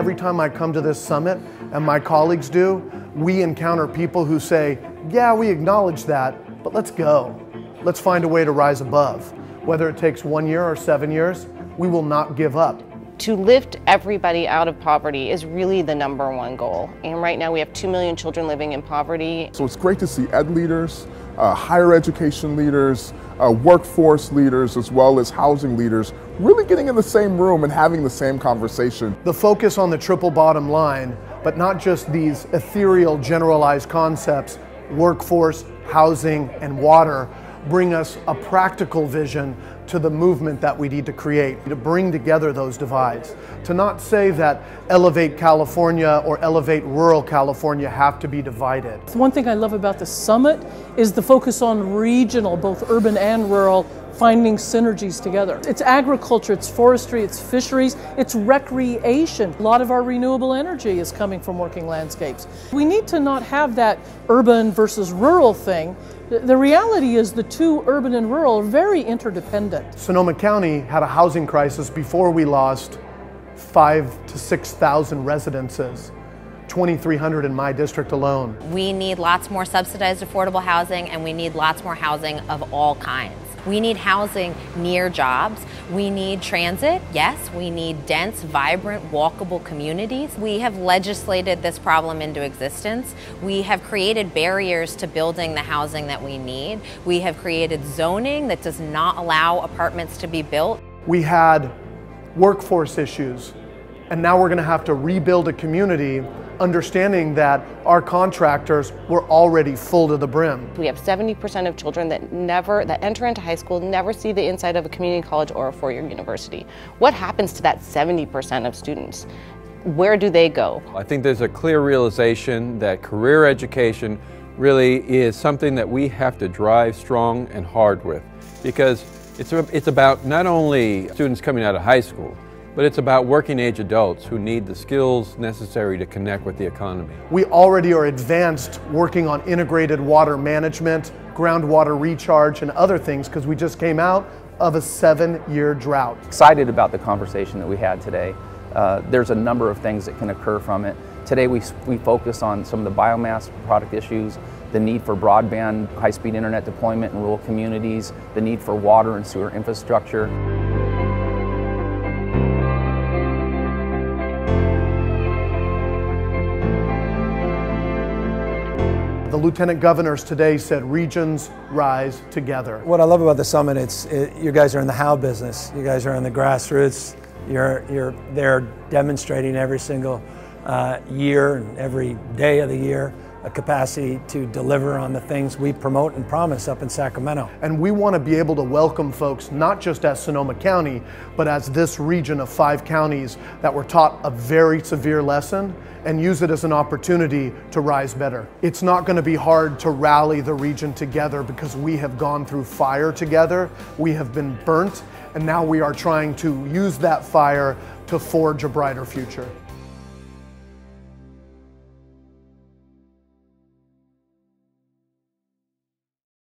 Every time I come to this summit, and my colleagues do, we encounter people who say, yeah, we acknowledge that, but let's go. Let's find a way to rise above. Whether it takes 1 year or 7 years, we will not give up. To lift everybody out of poverty is really the #1 goal. And right now we have 2 million children living in poverty. So it's great to see ed leaders, higher education leaders, workforce leaders, as well as housing leaders really getting in the same room and having the same conversation. The focus on the triple bottom line, but not just these ethereal generalized concepts, workforce, housing, and water, bring us a practical vision to the movement that we need to create, to bring together those divides. To not say that Elevate California or Elevate Rural California have to be divided. One thing I love about the summit is the focus on regional, both urban and rural, finding synergies together. It's agriculture, it's forestry, it's fisheries, it's recreation. A lot of our renewable energy is coming from working landscapes. We need to not have that urban versus rural thing. The reality is the two, urban and rural, are very interdependent. Sonoma County had a housing crisis before we lost 5,000 to 6,000 residences. 2,300 in my district alone. We need lots more subsidized affordable housing, and we need lots more housing of all kinds. We need housing near jobs. We need transit, yes. We need dense, vibrant, walkable communities. We have legislated this problem into existence. We have created barriers to building the housing that we need. We have created zoning that does not allow apartments to be built. We had workforce issues, and now we're going to have to rebuild a community understanding that our contractors were already full to the brim. We have 70% of children that enter into high school never see the inside of a community college or a four-year university. What happens to that 70% of students? Where do they go? I think there's a clear realization that career education really is something that we have to drive strong and hard with, because it's about not only students coming out of high school, but it's about working age adults who need the skills necessary to connect with the economy. We already are advanced working on integrated water management, groundwater recharge, and other things because we just came out of a 7-year drought. Excited about the conversation that we had today. There's a number of things that can occur from it. Today we focus on some of the biomass product issues, the need for broadband, high-speed internet deployment in rural communities, the need for water and sewer infrastructure. The lieutenant governors today said regions rise together. What I love about the summit, you guys are in the how business. You guys are in the grassroots. You're there demonstrating every single year and every day of the year a capacity to deliver on the things we promote and promise up in Sacramento. And we want to be able to welcome folks not just as Sonoma County, but as this region of 5 counties that were taught a very severe lesson and use it as an opportunity to rise better. It's not going to be hard to rally the region together because we have gone through fire together, we have been burnt, and now we are trying to use that fire to forge a brighter future.